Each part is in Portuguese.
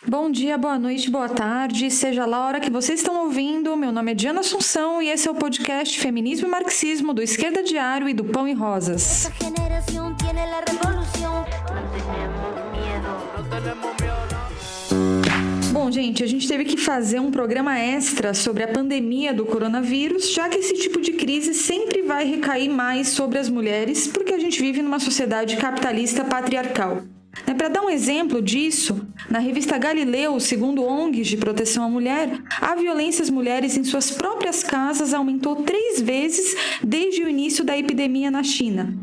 Bom dia, boa noite, boa tarde, seja lá a hora que vocês estão ouvindo. Meu nome é Diana Assunção e esse é o podcast Feminismo e Marxismo do Esquerda Diário e do Pão e Rosas. Bom, gente, a gente teve que fazer um programa extra sobre a pandemia do coronavírus, já que esse tipo de crise sempre vai recair mais sobre as mulheres, porque a gente vive numa sociedade capitalista patriarcal. Para dar um exemplo disso, na revista Galileu, segundo ONGs de proteção à mulher, a violência às mulheres em suas próprias casas aumentou 3 vezes desde o início da epidemia na China.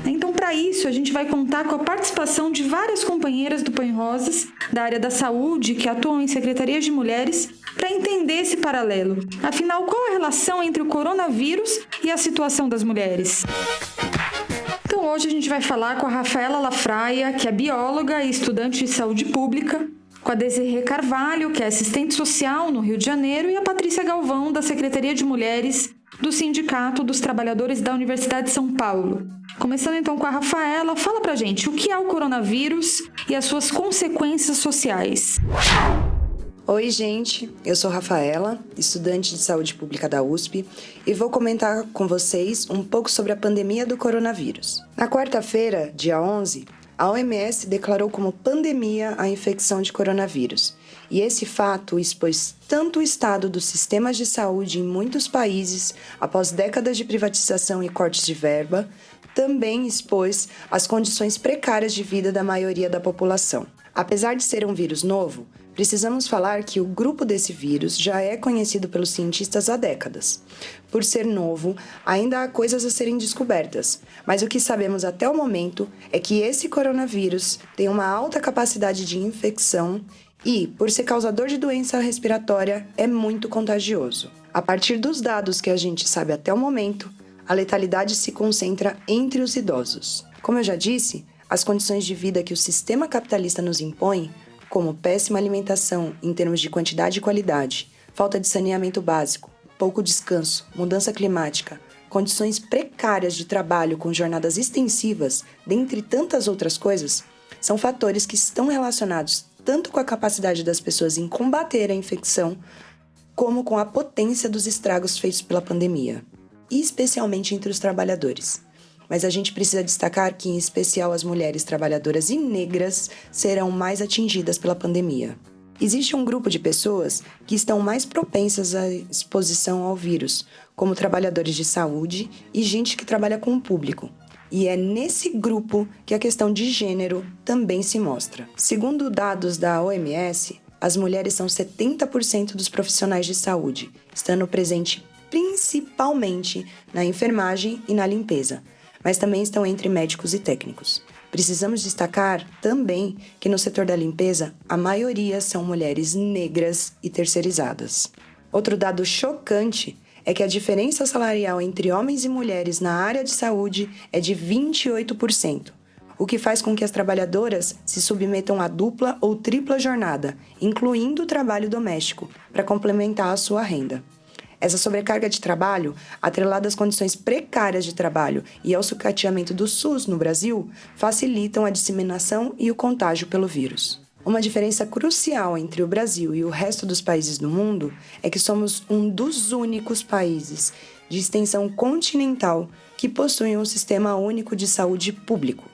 Então, para isso, a gente vai contar com a participação de várias companheiras do Pão e Rosas, da área da saúde, que atuam em secretarias de mulheres, para entender esse paralelo. Afinal, qual a relação entre o coronavírus e a situação das mulheres? Então, hoje a gente vai falar com a Rafaela Lafraia, que é bióloga e estudante de saúde pública, com a Desirê Carvalho, que é assistente social no Rio de Janeiro, e a Patrícia Galvão, da Secretaria de Mulheres do Sindicato dos Trabalhadores da Universidade de São Paulo. Começando então com a Rafaela, fala pra gente o que é o coronavírus e as suas consequências sociais. Oi, gente, eu sou Rafaela, estudante de saúde pública da USP, e vou comentar com vocês um pouco sobre a pandemia do coronavírus. Na quarta-feira, dia 11, a OMS declarou como pandemia a infecção de coronavírus, e esse fato expôs tanto o estado dos sistemas de saúde em muitos países após décadas de privatização e cortes de verba, também expôs as condições precárias de vida da maioria da população. Apesar de ser um vírus novo, precisamos falar que o grupo desse vírus já é conhecido pelos cientistas há décadas. Por ser novo, ainda há coisas a serem descobertas, mas o que sabemos até o momento é que esse coronavírus tem uma alta capacidade de infecção e, por ser causador de doença respiratória, é muito contagioso. A partir dos dados que a gente sabe até o momento, a letalidade se concentra entre os idosos. Como eu já disse, as condições de vida que o sistema capitalista nos impõe, como péssima alimentação em termos de quantidade e qualidade, falta de saneamento básico, pouco descanso, mudança climática, condições precárias de trabalho com jornadas extensivas, dentre tantas outras coisas, são fatores que estão relacionados tanto com a capacidade das pessoas em combater a infecção, como com a potência dos estragos feitos pela pandemia, e especialmente entre os trabalhadores. Mas a gente precisa destacar que, em especial, as mulheres trabalhadoras e negras serão mais atingidas pela pandemia. Existe um grupo de pessoas que estão mais propensas à exposição ao vírus, como trabalhadores de saúde e gente que trabalha com o público. E é nesse grupo que a questão de gênero também se mostra. Segundo dados da OMS, as mulheres são 70% dos profissionais de saúde, estando presente principalmente na enfermagem e na limpeza, mas também estão entre médicos e técnicos. Precisamos destacar também que no setor da limpeza, a maioria são mulheres negras e terceirizadas. Outro dado chocante é que a diferença salarial entre homens e mulheres na área de saúde é de 28%, o que faz com que as trabalhadoras se submetam a dupla ou tripla jornada, incluindo o trabalho doméstico, para complementar a sua renda. Essa sobrecarga de trabalho, atrelada às condições precárias de trabalho e ao sucateamento do SUS no Brasil, facilitam a disseminação e o contágio pelo vírus. Uma diferença crucial entre o Brasil e o resto dos países do mundo é que somos um dos únicos países de extensão continental que possuem um sistema único de saúde público.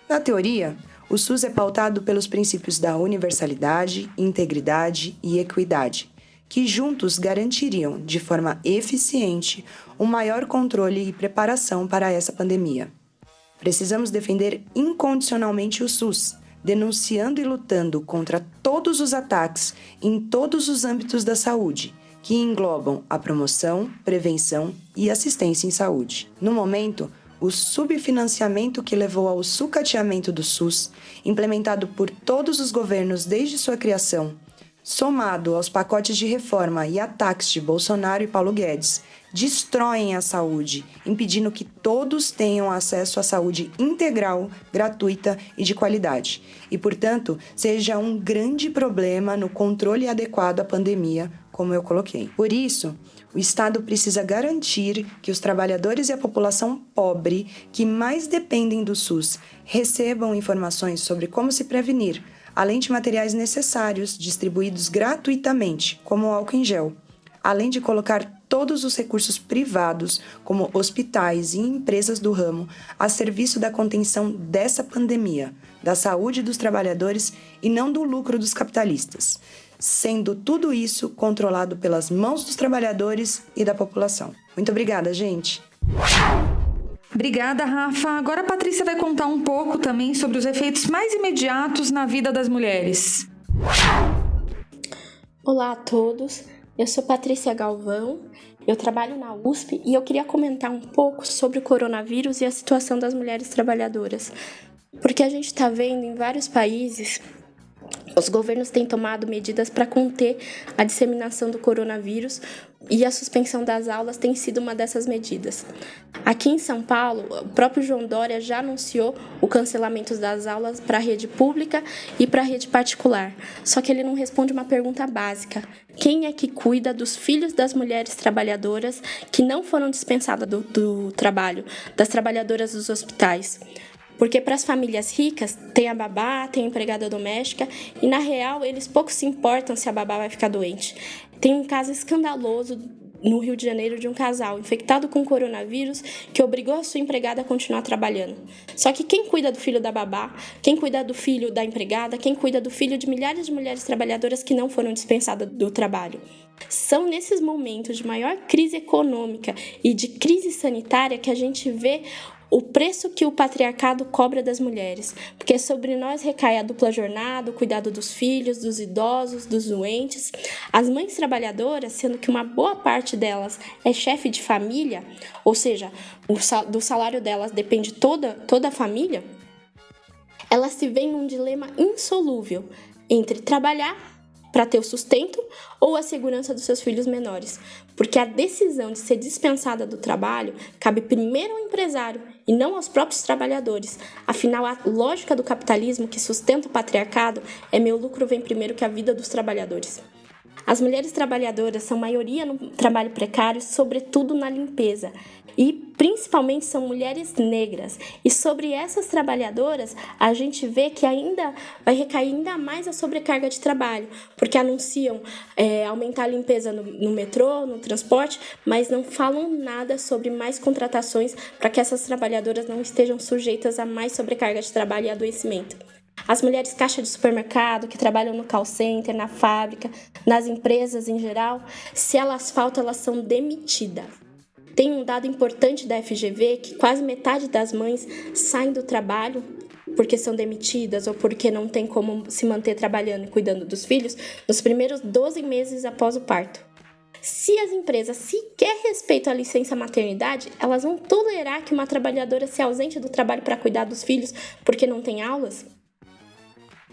Na teoria, o SUS é pautado pelos princípios da universalidade, integridade e equidade, que juntos garantiriam, de forma eficiente, um maior controle e preparação para essa pandemia. Precisamos defender incondicionalmente o SUS, denunciando e lutando contra todos os ataques em todos os âmbitos da saúde, que englobam a promoção, prevenção e assistência em saúde. No momento, o subfinanciamento que levou ao sucateamento do SUS, implementado por todos os governos desde sua criação, somado aos pacotes de reforma e ataques de Bolsonaro e Paulo Guedes, destroem a saúde, impedindo que todos tenham acesso à saúde integral, gratuita e de qualidade, e, portanto, seja um grande problema no controle adequado à pandemia, como eu coloquei. Por isso, o Estado precisa garantir que os trabalhadores e a população pobre que mais dependem do SUS recebam informações sobre como se prevenir, além de materiais necessários distribuídos gratuitamente, como o álcool em gel, além de colocar todos os recursos privados, como hospitais e empresas do ramo, a serviço da contenção dessa pandemia, da saúde dos trabalhadores e não do lucro dos capitalistas, sendo tudo isso controlado pelas mãos dos trabalhadores e da população. Muito obrigada, gente! Obrigada, Rafa. Agora a Patrícia vai contar um pouco também sobre os efeitos mais imediatos na vida das mulheres. Olá a todos, eu sou Patrícia Galvão, eu trabalho na USP e eu queria comentar um pouco sobre o coronavírus e a situação das mulheres trabalhadoras. Porque a gente está vendo em vários países, os governos têm tomado medidas para conter a disseminação do coronavírus e a suspensão das aulas tem sido uma dessas medidas. Aqui em São Paulo, o próprio João Dória já anunciou o cancelamento das aulas para a rede pública e para a rede particular. Só que ele não responde uma pergunta básica. Quem é que cuida dos filhos das mulheres trabalhadoras que não foram dispensadas do trabalho, das trabalhadoras dos hospitais? Porque para as famílias ricas, tem a babá, tem a empregada doméstica, e na real eles pouco se importam se a babá vai ficar doente. Tem um caso escandaloso no Rio de Janeiro de um casal infectado com coronavírus que obrigou a sua empregada a continuar trabalhando. Só que quem cuida do filho da babá, quem cuida do filho da empregada, quem cuida do filho de milhares de mulheres trabalhadoras que não foram dispensadas do trabalho? São nesses momentos de maior crise econômica e de crise sanitária que a gente vê o preço que o patriarcado cobra das mulheres, porque sobre nós recai a dupla jornada, o cuidado dos filhos, dos idosos, dos doentes. As mães trabalhadoras, sendo que uma boa parte delas é chefe de família, ou seja, do salário delas depende toda a família, elas se veem num dilema insolúvel entre trabalhar para ter o sustento ou a segurança dos seus filhos menores, porque a decisão de ser dispensada do trabalho cabe primeiro ao empresário e não aos próprios trabalhadores. Afinal, a lógica do capitalismo que sustenta o patriarcado é meu lucro vem primeiro que a vida dos trabalhadores. As mulheres trabalhadoras são maioria no trabalho precário, sobretudo na limpeza, e principalmente são mulheres negras. E sobre essas trabalhadoras, a gente vê que ainda vai recair ainda mais a sobrecarga de trabalho, porque anunciam aumentar a limpeza no metrô, no transporte, mas não falam nada sobre mais contratações para que essas trabalhadoras não estejam sujeitas a mais sobrecarga de trabalho e adoecimento. As mulheres caixa de supermercado, que trabalham no call center, na fábrica, nas empresas em geral, se elas faltam, elas são demitidas. Tem um dado importante da FGV que quase metade das mães saem do trabalho porque são demitidas ou porque não tem como se manter trabalhando e cuidando dos filhos nos primeiros 12 meses após o parto. Se as empresas sequer respeitam a licença maternidade, elas vão tolerar que uma trabalhadora se ausente do trabalho para cuidar dos filhos porque não tem aulas?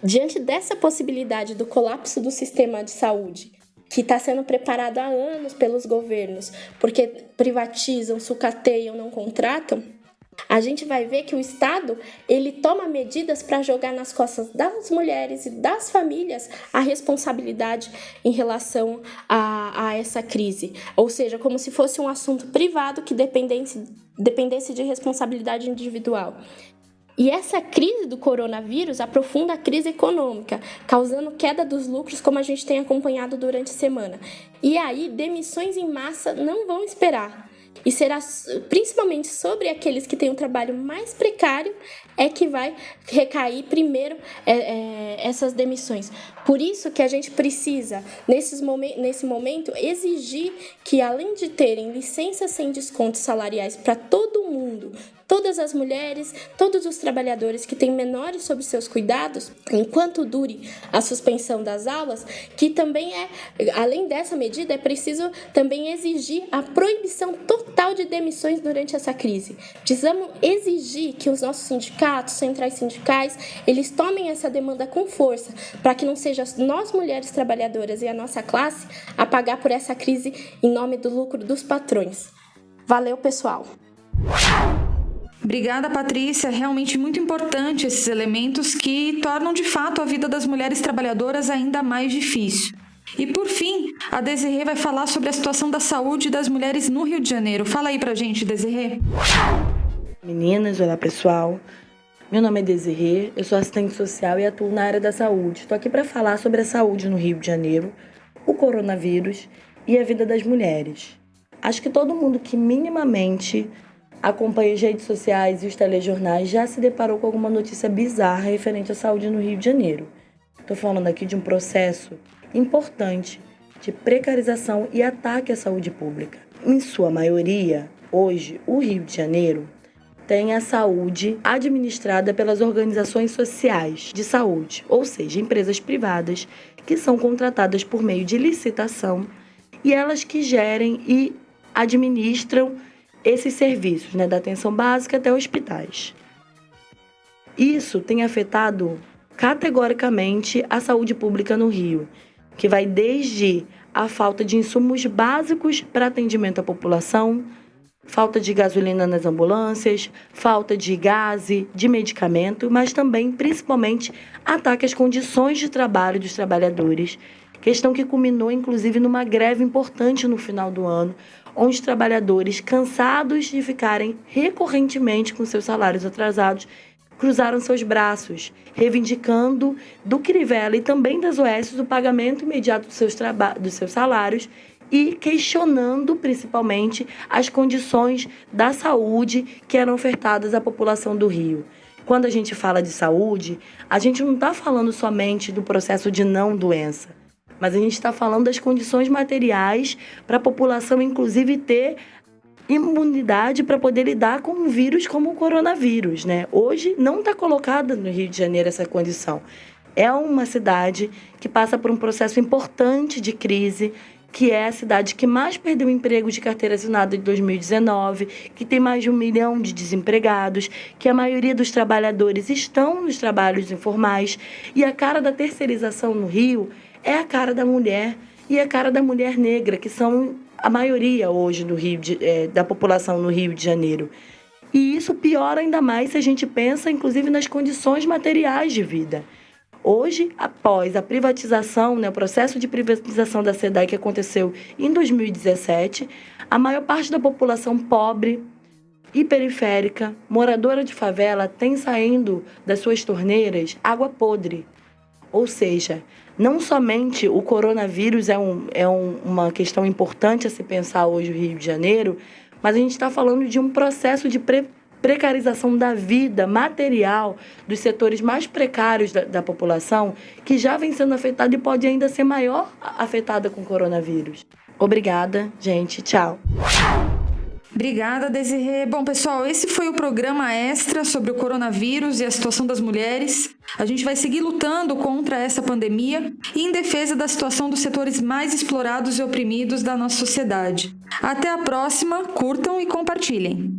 Diante dessa possibilidade do colapso do sistema de saúde, que está sendo preparado há anos pelos governos, porque privatizam, sucateiam, não contratam, a gente vai ver que o Estado ele toma medidas para jogar nas costas das mulheres e das famílias a responsabilidade em relação a essa crise. Ou seja, como se fosse um assunto privado que dependesse de responsabilidade individual. E essa crise do coronavírus aprofunda a crise econômica, causando queda dos lucros, como a gente tem acompanhado durante a semana. E aí, demissões em massa não vão esperar. E será principalmente sobre aqueles que têm um trabalho mais precário é que vai recair primeiro essas demissões. Por isso que a gente precisa, nesse momento, exigir que, além de terem licenças sem descontos salariais para todo mundo, todas as mulheres, todos os trabalhadores que têm menores sob seus cuidados, enquanto dure a suspensão das aulas, que também além dessa medida, é preciso também exigir a proibição total de demissões durante essa crise. Precisamos exigir que os nossos sindicatos, centrais sindicais, eles tomem essa demanda com força, para que não seja nós mulheres trabalhadoras e a nossa classe a pagar por essa crise em nome do lucro dos patrões. Valeu, pessoal! Obrigada, Patrícia. Realmente muito importante esses elementos que tornam de fato a vida das mulheres trabalhadoras ainda mais difícil. E por fim, a Desirê vai falar sobre a situação da saúde das mulheres no Rio de Janeiro. Fala aí pra gente, Desirê. Meninas, olá pessoal. Meu nome é Desirê, eu sou assistente social e atuo na área da saúde. Estou aqui para falar sobre a saúde no Rio de Janeiro, o coronavírus e a vida das mulheres. Acho que todo mundo que minimamente acompanha as redes sociais e os telejornais já se deparou com alguma notícia bizarra referente à saúde no Rio de Janeiro. Estou falando aqui de um processo importante de precarização e ataque à saúde pública. Em sua maioria, hoje, o Rio de Janeiro tem a saúde administrada pelas organizações sociais de saúde, ou seja, empresas privadas que são contratadas por meio de licitação e elas que gerem e administram esses serviços, da atenção básica até hospitais. Isso tem afetado categoricamente a saúde pública no Rio, que vai desde a falta de insumos básicos para atendimento à população, falta de gasolina nas ambulâncias, falta de gás, de medicamento, mas também, principalmente, ataque às condições de trabalho dos trabalhadores, questão que culminou, inclusive, numa greve importante no final do ano, onde os trabalhadores, cansados de ficarem recorrentemente com seus salários atrasados, cruzaram seus braços, reivindicando do Crivella e também das OS o pagamento imediato dos seus salários e questionando, principalmente, as condições da saúde que eram ofertadas à população do Rio. Quando a gente fala de saúde, a gente não está falando somente do processo de não doença, mas a gente está falando das condições materiais para a população, inclusive, ter imunidade para poder lidar com um vírus como o coronavírus, Hoje não está colocada no Rio de Janeiro essa condição. É uma cidade que passa por um processo importante de crise, que é a cidade que mais perdeu emprego de carteira assinada de 2019, que tem mais de 1 milhão de desempregados, que a maioria dos trabalhadores estão nos trabalhos informais, e a cara da terceirização no Rio é a cara da mulher e a cara da mulher negra, que são a maioria hoje da população no Rio de Janeiro. E isso piora ainda mais se a gente pensa, inclusive, nas condições materiais de vida. Hoje, após a privatização, o processo de privatização da SEDAI que aconteceu em 2017, a maior parte da população pobre e periférica, moradora de favela, tem saindo das suas torneiras água podre. Ou seja, não somente o coronavírus é uma questão importante a se pensar hoje no Rio de Janeiro, mas a gente está falando de um processo de precarização da vida material dos setores mais precários da população, que já vem sendo afetada e pode ainda ser maior afetada com o coronavírus. Obrigada, gente. Tchau. Obrigada, Desirê. Bom, pessoal, esse foi o programa extra sobre o coronavírus e a situação das mulheres. A gente vai seguir lutando contra essa pandemia e em defesa da situação dos setores mais explorados e oprimidos da nossa sociedade. Até a próxima, curtam e compartilhem.